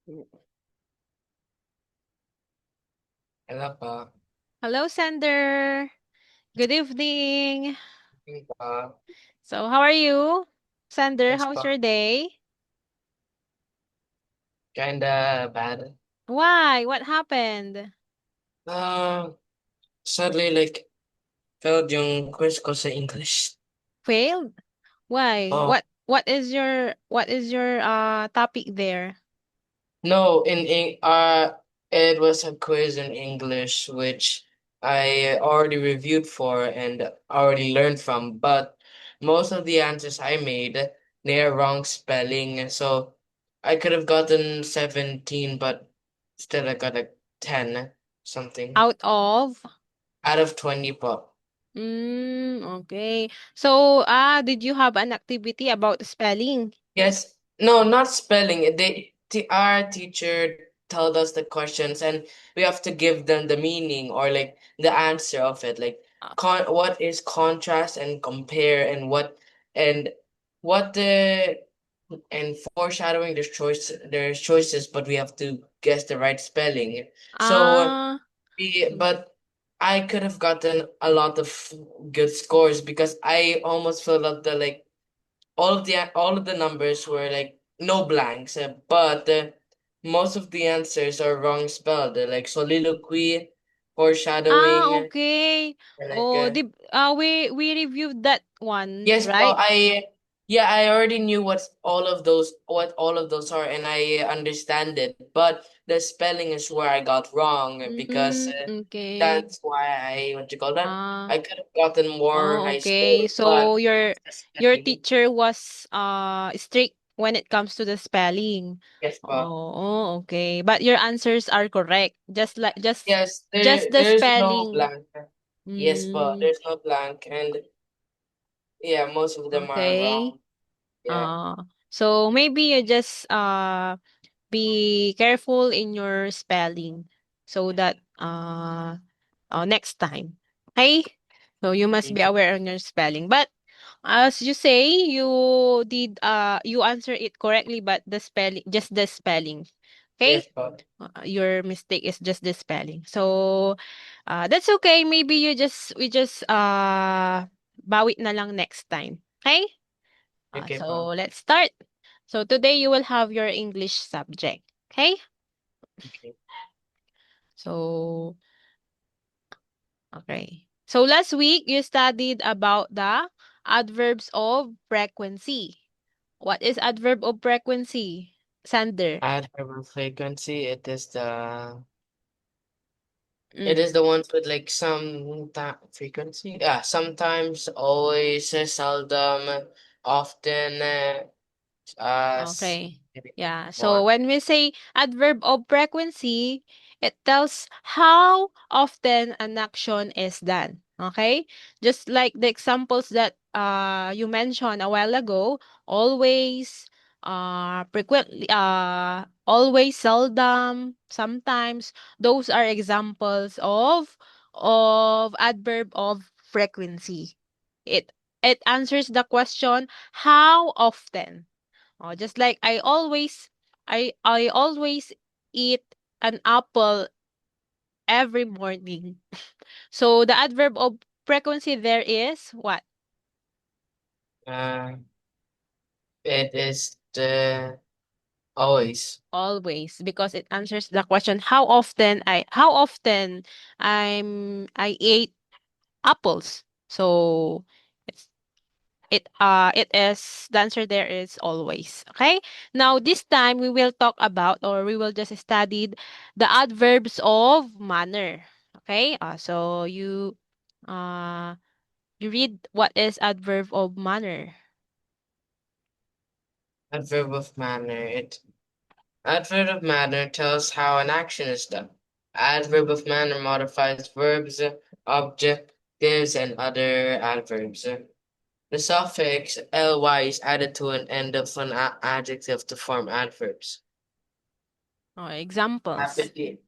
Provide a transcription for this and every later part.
Hello po. Hello, Sander. Good evening. Yun po. So, how are you? Sander, Yes how's po. your day? Kinda bad. Why? What happened? Uh, Sadly, like, failed yung quiz ko sa English. Failed? Why? Oh, What is your topic there? no, it was a quiz in English, which I already reviewed for and already learned from, but most of the answers I made, they're wrong spelling, so I could have gotten 17, but still I got like 10 something Out of? out of 20 po. Okay. So, did you have an activity about spelling? Yes, no, not spelling. Our teacher told us the questions, and we have to give them the meaning or like the answer of it. Like, Uh, what is contrast and compare, and and what the and foreshadowing. There's choices, but we have to guess the right spelling. So, ah, but I could have gotten a lot of good scores because I almost filled up the like all of the numbers were like no blanks, but most of the answers are wrong spelled, like soliloquy, foreshadowing, okay. and like Oh, we reviewed that one, yes, but right? I already knew what all of those are, and I understand it, but the spelling is where I got wrong because Okay. that's why I what you call that Ah. I could have gotten more Oh, high okay. score, but So the your spelling, teacher was strict when it comes to the spelling. yes, but. Oh, okay. But your answers are correct. Just like Yes, just the there's no spelling. blank. Yes, but Mm, there's no blank, and yeah, most of them are okay. wrong. Yeah, Uh so maybe you just be careful in your spelling so that next time. Okay? So you must be okay. aware on your spelling. But as you say, you answer it correctly, but the spelling, just the spelling. Yes, Okay? but Your mistake is just the spelling. So that's okay. Maybe we just bawit na lang next time. Okay? okay, So pa. let's start. So today you will have your English subject. Okay? Okay. So okay. So last week you studied about the adverbs of frequency. What is adverb of frequency? Sander. Adverb frequency. It Mm, is the ones with like frequency. Yeah, sometimes, always, seldom, often, okay. maybe Yeah. So more. when we say adverb of frequency, it tells how often an action is done. Okay? Just like the examples that you mentioned a while ago, always, frequently, always, seldom, sometimes, those are examples of adverb of frequency. It it answers the question how often. Oh, just like I always eat an apple every morning. So the adverb of frequency there is what? Uh, it is the always. Always, because it answers the question how often I ate apples. So it's it is the answer there is always. Okay? Now this time we will talk about, or we will just study the adverbs of manner. Okay? So uh you read what is adverb of manner. Adverb of manner. Adverb of manner tells how an action is done. Adverb of manner modifies verbs, objectives, and other adverbs. The suffix ly is added to an end of an adjective to form adverbs. Examples. Rapidly,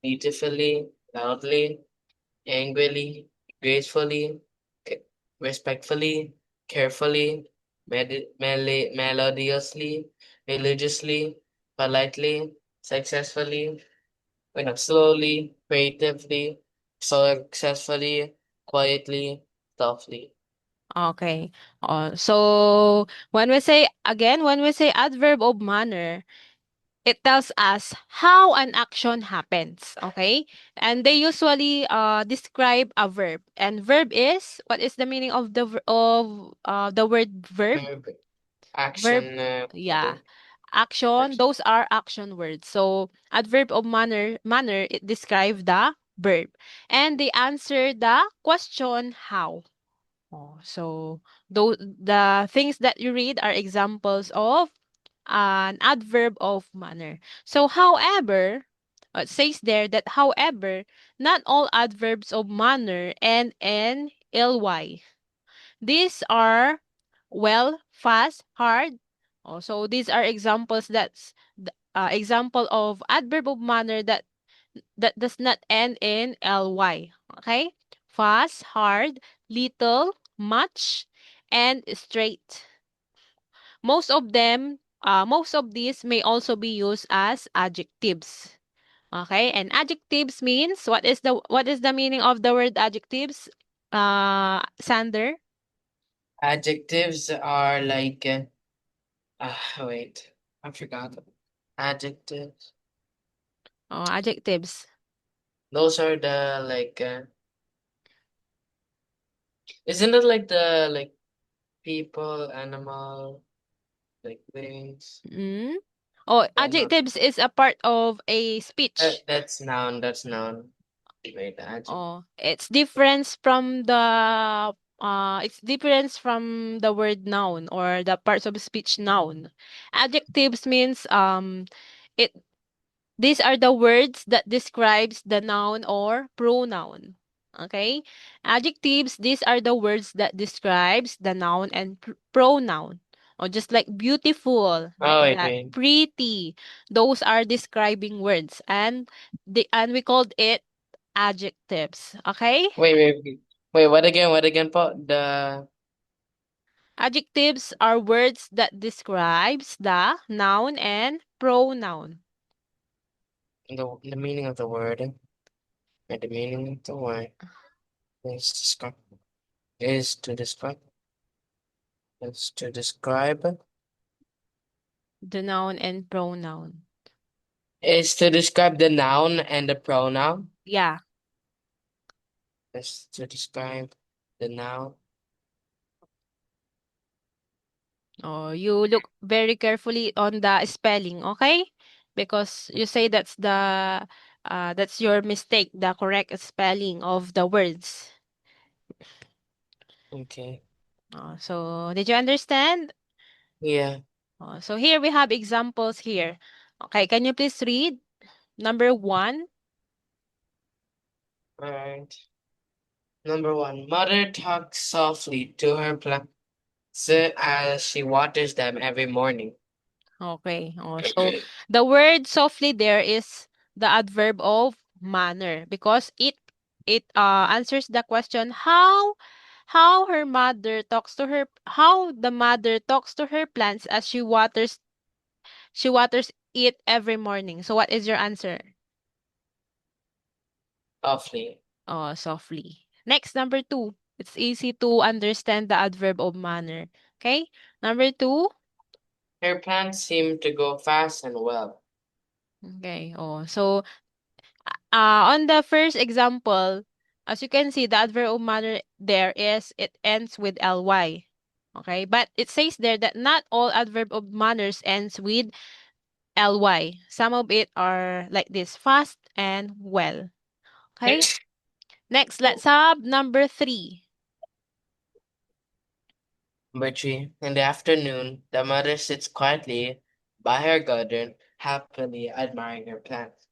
beautifully, loudly, angrily, gracefully, c- respectfully, carefully, melodiously, religiously, politely. successfully, slowly, creatively, successfully, quietly, softly. Okay. So when we say adverb of manner, it tells us how an action happens, okay? And they usually describe a verb. And verb is, what is the meaning of the word verb? Verb, Verb, action, yeah. word, Action, action. those are action words. So adverb of manner, it describes the verb. And they answer the question how. So those the things that you read are examples of an adverb of manner. So, however, it says there that however, not all adverbs of manner end in ly. These are well, fast, hard. So these are examples example of adverb of manner that does not end in ly. Okay, fast, hard, little, much, and straight. Most of these may also be used as adjectives. Okay, and adjectives means what is the meaning of the word adjectives? Sander. Adjectives are like, wait, I forgot. Adjectives. Adjectives. Those are the isn't it like the people, animal, like things? Mm? Oh, Yeah, not adjectives is a part of a speech. that's noun. That's noun. Wait, adjective. Oh, it's difference from the word noun or the parts of speech noun. Adjectives means it these are the words that describes the noun or pronoun. Okay? Adjectives, these are the words that describes the noun and pronoun. Or just like beautiful, like Oh wait, that. wait, Pretty. Those are describing words and we called it adjectives. Okay? wait. What again? What again? Po the Adjectives are words that describes the noun and pronoun. the meaning of the word. And the meaning of the word is describe is to describe is to describe The noun and pronoun. is to describe the noun and the pronoun. Yeah. Is to describe the noun. Oh, you look very carefully on the spelling, okay? Because you say that's your mistake, the correct spelling of the words. Okay. So did you understand? Yeah. So here we have examples here. Okay, can you please read number one? All right. Number one, mother talks softly to her plants as she waters them every morning. Okay. So the word softly there is the adverb of manner because it answers the question how the mother talks to her plants as she waters it every morning. So what is your answer? Softly. Softly. Next, number two. It's easy to understand the adverb of manner. Okay? Number two. Her plants seem to go fast and well. Okay. So on the first example, as you can see, the adverb of manner there is it ends with ly. Okay, but it says there that not all adverb of manners ends with ly. Some of it are like this, fast and well. Okay. Next, let's have number three. But in the afternoon, the mother sits quietly by her garden, happily admiring her plants.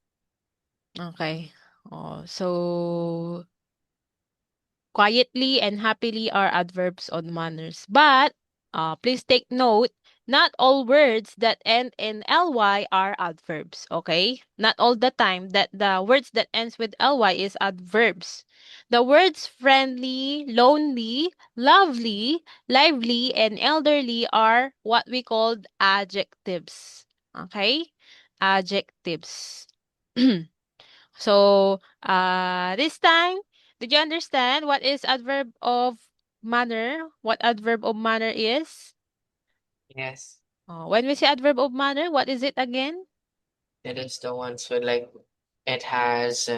Okay. So quietly and happily are adverbs on manners. But please take note, not all words that end in ly are adverbs, okay? Not all the time that the words that ends with ly is adverbs. The words friendly, lonely, lovely, lively, and elderly are what we called adjectives. Okay? adjectives. So, this time, did you understand what is adverb of manner? What adverb of manner is? Yes. When we say adverb of manner, what is it again? It is the ones with like it has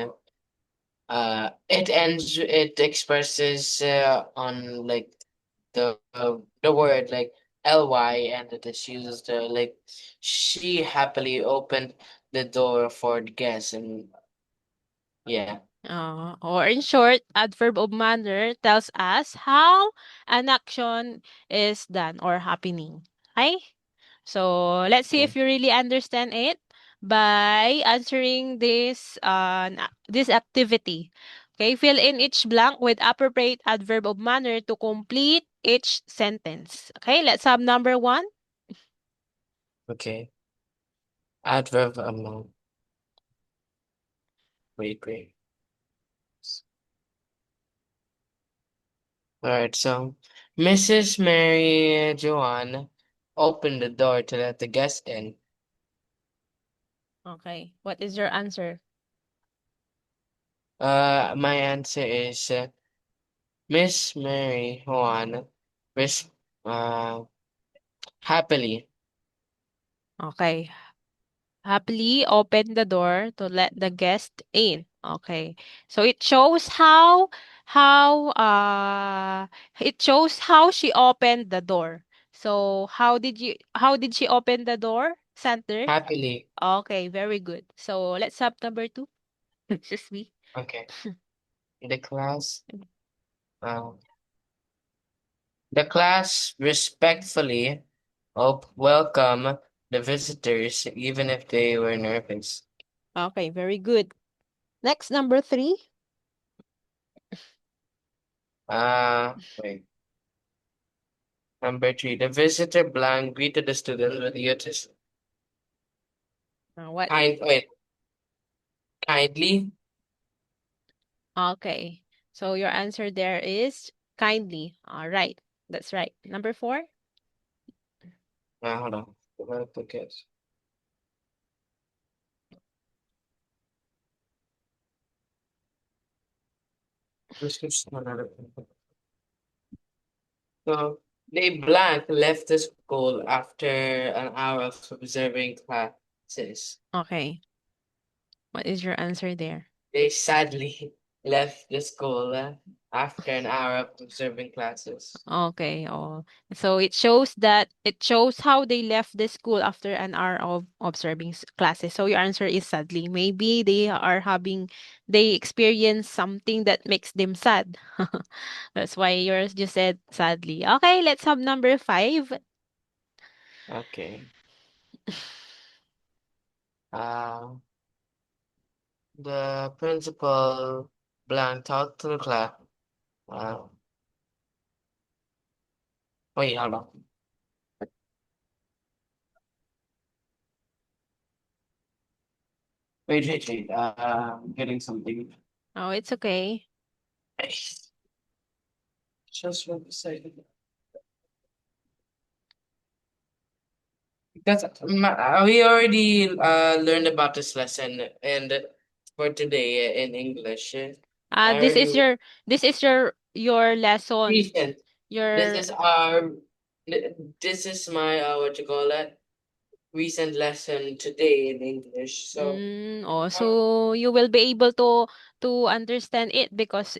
it expresses on like the word like ly, and it is used like she happily opened the door for the guests, and yeah. Or in short, adverb of manner tells us how an action is done or happening. Okay? So let's see Okay. if you really understand it by answering this activity. Okay, fill in each blank with appropriate adverb of manner to complete each sentence. Okay, let's have number one. Okay. Adverb wait. All right, so Mrs. Mary Joanne opened the door to let the guest in. Okay, what is your answer? My answer is Miss Mary Joanne res uh happily. Okay, happily open the door to let the guest in. Okay. So how it shows how she opened the door. So how did she open the door, Sander? Happily. Okay, very good. So let's have number two. Just me. Okay. The class uh the class respectfully welcome the visitors even if they were nervous. Okay, very good. Next, number three. Wait. Number three, the visitor blank greeted the students with utis. What? Wait, kindly. Okay. So your answer there is kindly. All right. That's right. Number four. Hold on. I gotta put this. Prescription, another. So they blank left the school after an hour of observing classes. Okay. What is your answer there? They sadly left the school after an hour of observing classes. Okay. Oh, so it shows how they left the school after an hour of observing classes. So your answer is sadly. Maybe they experience something that makes them sad. That's why yours just said sadly. Okay, let's have number five. Okay. Uh, the principal blank talked to the class. Uh, Wait, hold on. Wait. I'm getting something. Oh, it's okay. Just want to say. Because we already learned about this lesson and for today in English. I This already is your lesson. recent. This Your is our this is my what you call that recent lesson today in English. So uh, so you will be able to understand it because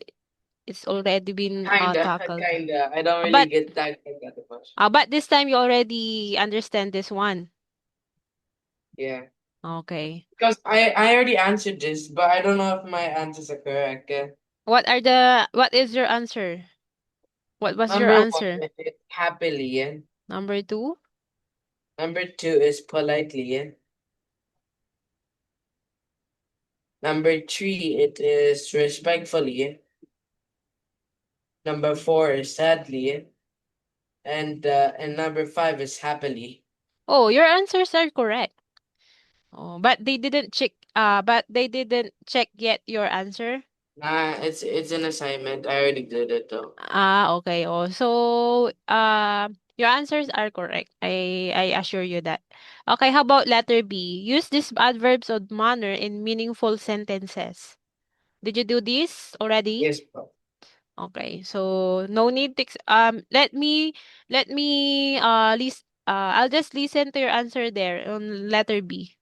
it's already been kinda tackled. kinda. I don't really But get that much. this time you already understand this one. Yeah. Okay. Because I already answered this, but I don't know if my answers are correct. What is your answer? What was your Number one answer? is happily. Yeah. Number two? Number two is politely. Yeah. Number three, it is respectfully. Number four is sadly. And number five is happily. Oh, your answers are correct. Oh, but they didn't check yet your answer. It's an assignment. I already did it though. Okay. Oh, so Your answers are correct. I assure you that. Okay, how about letter B? Use these adverbs of manner in meaningful sentences. Did you do this already? Yes, po. Okay, so no need to I'll just listen to your answer there on letter B.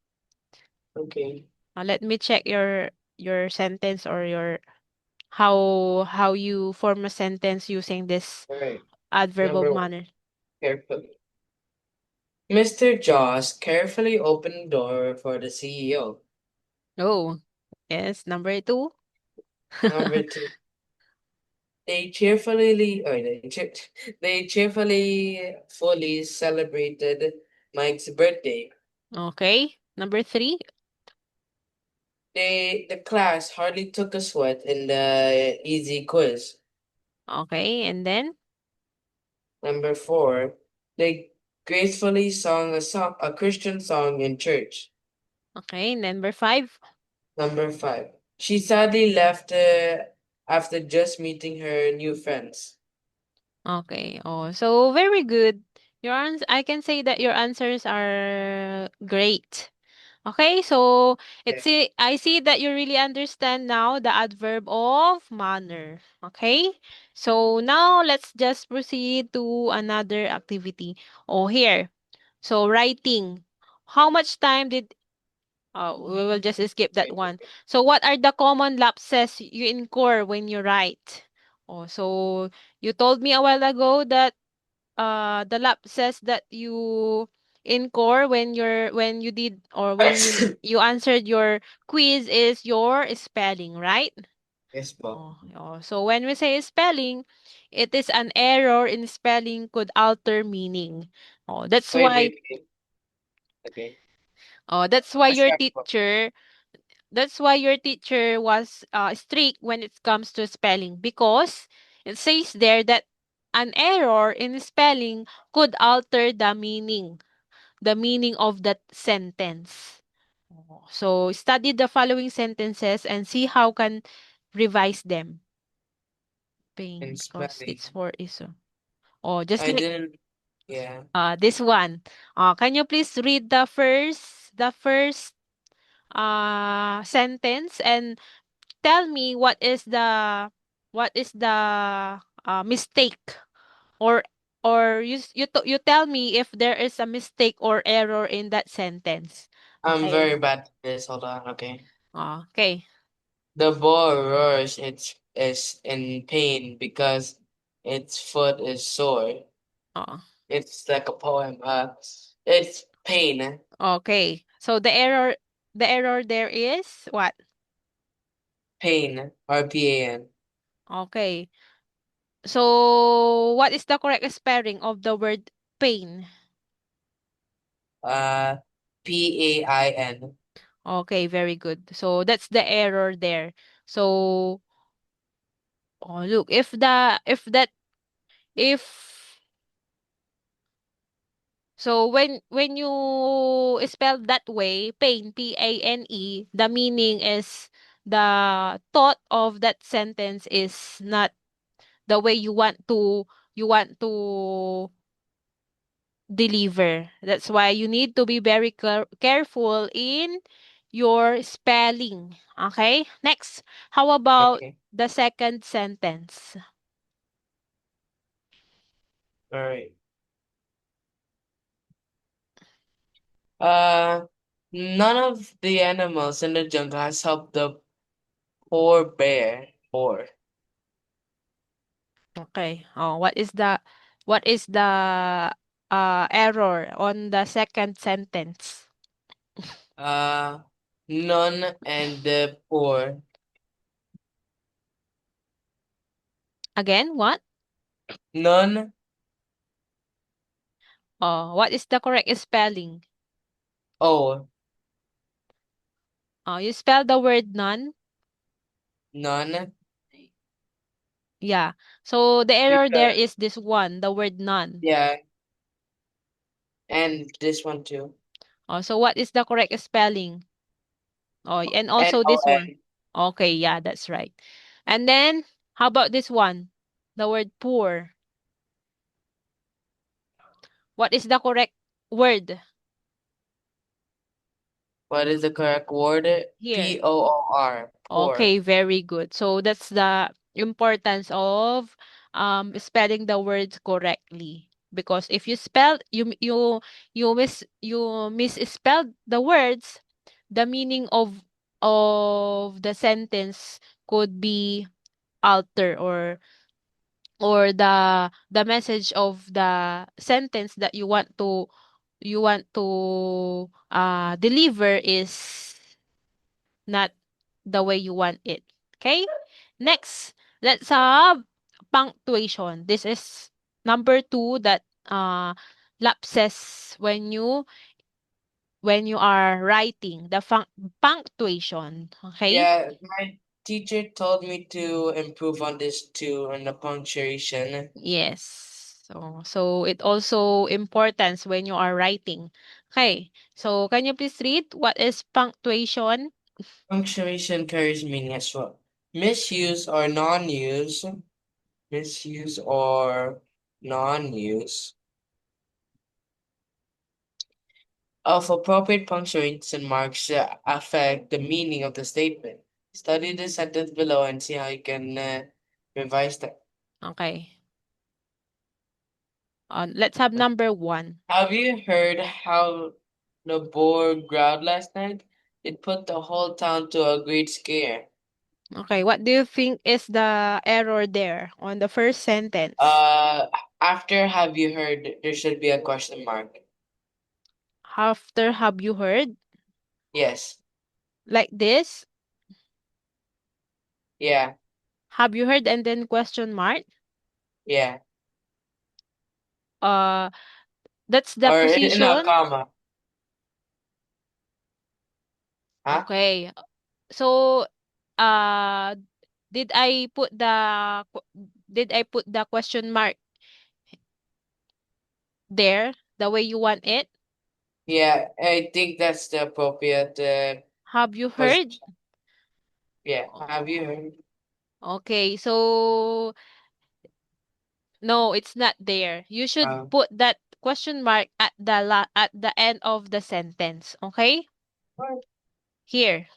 Okay. Let me check your sentence or your how you form a sentence using this All right. adverb of Number one, manner. carefully. Mr. Joss carefully opened the door for the CEO. Oh, yes, number two. Number two, they cheerfully fully celebrated Mike's birthday. Okay, number three. The class hardly took a sweat in the easy quiz. Okay, and then Number four, they gracefully sung a Christian song in church. okay, number five. Number five, she sadly left after just meeting her new friends. Okay. Oh, so very good. I can say that your answers are great. Okay, so Yeah. I see that you really understand now the adverb of manner. Okay? So now let's just proceed to another activity. Oh, here. So writing. How much time did we will just skip that Okay. one. So what are the common lapses you incur when you write? Oh, so you told me a while ago that the lapses that you incur when you did or when you answered your quiz is your spelling, right? Yes po. So when we say spelling, it is an error in spelling could alter meaning. Oh, that's Wait, why wait, wait. Okay. that's why your Start po. teacher That's why your teacher was strict when it comes to spelling because it says there that an error in spelling could alter the meaning of that sentence. So study the following sentences and see how can revise them. Pain In because spelling. it's for iso. Oh, just I like didn't. Yeah. this one. Can you please read the first sentence and tell me what is the mistake or you tell me if there is a mistake or error in that sentence. I'm Okay. very bad at this. Hold on. Okay. Okay. The boy roars. Is in pain because its foot is sore. Oh, It's like a poem. It's pain. okay. So the error there is what? Pain. RPAN. Okay. So what is the correct spelling of the word pain? Uh, PAIN. Okay, very good. So that's the error there. So look, if so when you spell that way, pain, P-A-N-E, the meaning is the thought of that sentence is not the way you want to deliver. That's why you need to be very careful in your spelling. Okay? Next, how about Okay. the second sentence? All right. Uh, none of the animals in the jungle has helped the poor bear. Poor. Okay. What is the error on the second sentence? Uh, none and the poor. Again, what? None. What is the correct spelling? Oh, You spell the word none. none. Yeah. So the error there Because is this one, the word none. yeah, and this one too. So what is the correct spelling? And also this one. NON. Okay, yeah, that's right. And then how about this one? The word poor. What is the correct word What is the correct word? here? P-O-O-R. Poor. Okay, very good. So that's the importance of spelling the words correctly. Because if you spell you misspelled the words, the meaning of the sentence could be altered, or the message of the sentence that you want to deliver is not the way you want it. Okay? Next, let's have punctuation. This is number two that lapses when you are writing the punctuation. Okay? Yeah, my teacher told me to improve on this too, on the punctuation. Yes. So it also importance when you are writing. Okay. So can you please read what is punctuation? Punctuation carries meaning as well. Misuse or non-use, misuse or non-use of appropriate punctuation marks affect the meaning of the statement. Study the sentence below and see how you can revise that. Okay. Let's have number one. Have you heard how the boar growled last night? It put the whole town to a great scare. Okay, what do you think is the error there on the first sentence? Uh, After have you heard, there should be a question mark. After have you heard? Yes. Like this? Yeah. Have you heard and then question mark? Yeah. Uh, that's the Or in a position. comma. Huh? Okay. So, uh, did I put the did I put the question mark there the way you want it? Yeah, I think that's the appropriate Have you heard? position. Yeah. Have you Oh, heard? okay, so no, it's not there. You should Uh, put that question mark at the end of the sentence, okay? Here.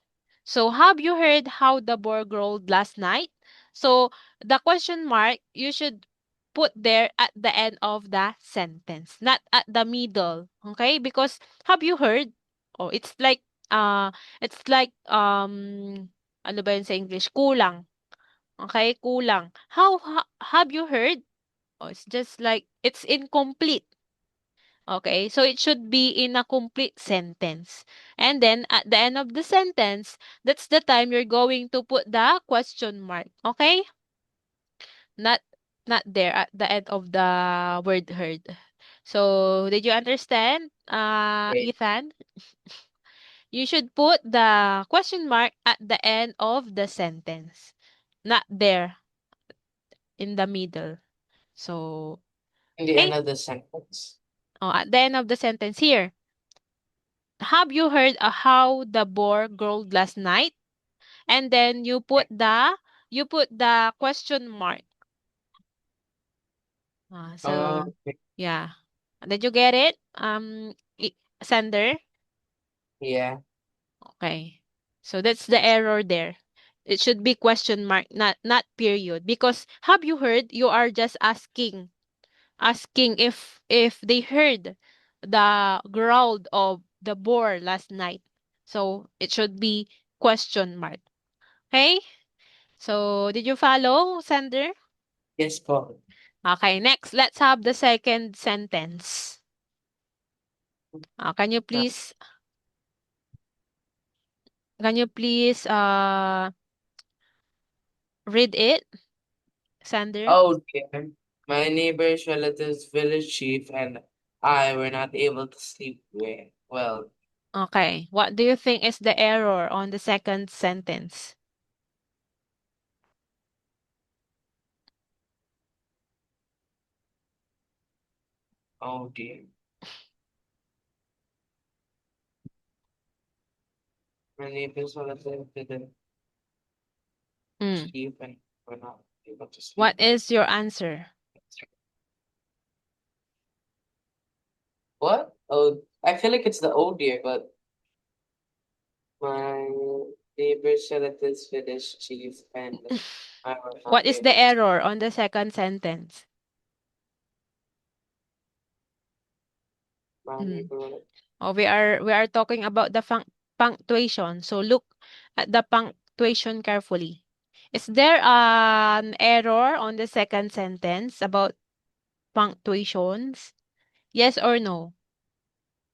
So have you heard how the boar growled last night? So the question mark you should put there at the end of the sentence, not at the middle, okay? Because have you heard? Oh, uh it's like ano ba yun sa English? Kulang. Okay, kulang. Have you heard? Oh, it's just like it's incomplete. Okay, so it should be in a complete sentence. And then at the end of the sentence, that's the time you're going to put the question mark. Okay? Not not there at the end of the word heard. So, did you understand, okay. Ethan? You should put the question mark at the end of the sentence, not there in the middle. So, In the okay? end of the sentence. Oh, at the end of the sentence here. Have you heard how the boar growled last night? And then you put the question mark. So Okay. yeah. Did you get it? Sander? Yeah. Okay. So that's the error there. It should be question mark, not period. Because have you heard? You are just asking if they heard the growl of the boar last night. So it should be question mark. Okay? So did you follow, Sander? Yes, po. Okay, next, let's have the second sentence. Can you Uh, please read it, Sander? Oh dear. My neighbor's relatives, village chief, and I were not able to sleep well. Okay. What do you think is the error on the second sentence? Oh dear. My neighbor's relatives didn't Mm. sleep and were not able to What sleep well. is your answer? What? Oh, I feel like it's the oh dear, but my neighbor's relatives Finnish chief and I were not What is the able to. error on the second sentence? My Mm. neighbor. Oh, we are talking about the punctuation. So look at the punctuation carefully. Is there an error on the second sentence about punctuations? Yes or no?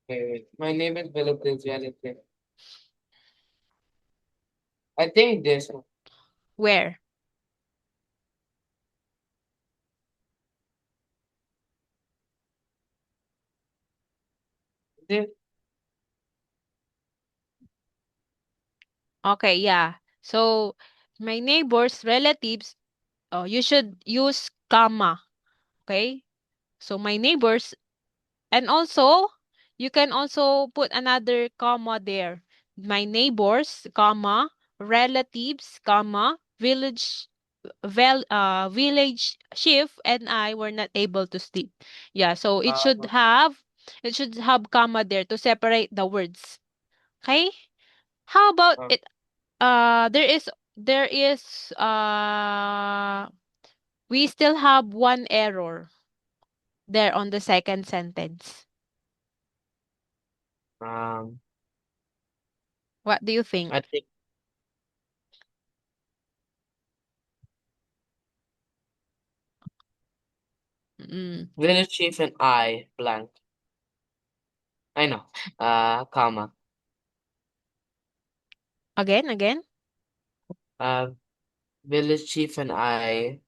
Wait. My neighbor's relatives relative. I think this one. Where? This, Okay, yeah. So my neighbor's relatives, you should use comma. Okay? So my neighbors, and also you can also put another comma there. My neighbors, comma, relatives, comma, village chief and I were not able to sleep. Yeah, so uh, it should have comma there to separate the words. Okay? How about uh, it? There is we still have one error there on the second sentence. um, What do you think? I think Mm. village chief and I blank. I know. Comma. Again? Uh, village chief and I,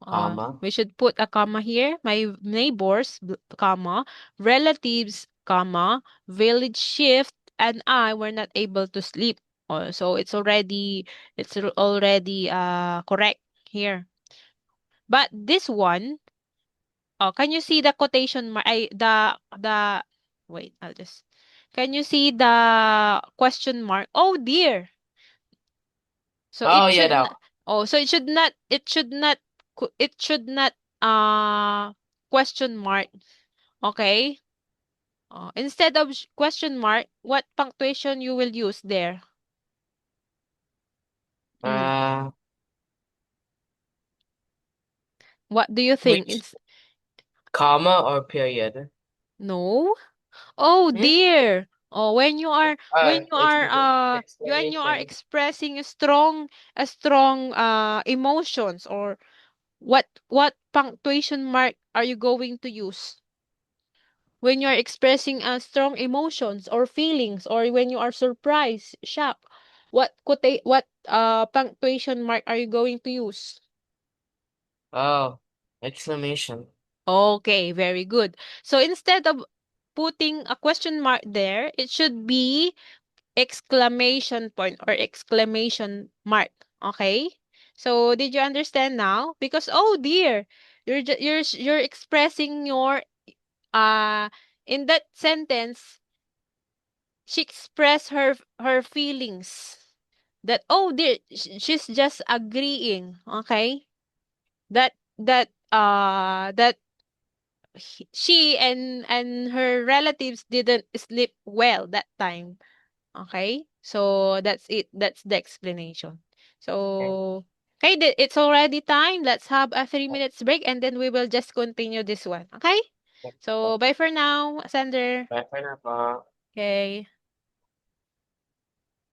comma. We should put a comma here. My neighbors, comma, relatives, comma, village shift, and I were not able to sleep. So it's already correct here. But this one, can you see the quotation mark? Wait, I'll just. Can you see the question mark? Oh dear. So Oh it yeah, should that not. Oh, so it should not uh question mark. Okay? Instead of question mark, what punctuation you will use there? one. Mm. What do you think? Which comma or period? No. Oh Hmm? dear. Oh, when you are Exclamation. expressing a strong emotions, or what punctuation mark are you going to use? When you are expressing strong emotions or feelings, or when you are surprised, shocked, what punctuation mark are you going to use? Oh, exclamation. Okay, very good. So instead of putting a question mark there, it should be exclamation point or exclamation mark. Okay? So did you understand now? Because oh dear, you're expressing your uh in that sentence, she expressed her feelings that oh dear, she's just agreeing. Okay? That she and her relatives didn't sleep well that time. Okay? So that's it. That's the explanation. Okay. So okay, it's already time. Let's have a 3 minutes break and then we will just continue this one. Okay? So bye for now, Sander. Bye for now. Okay.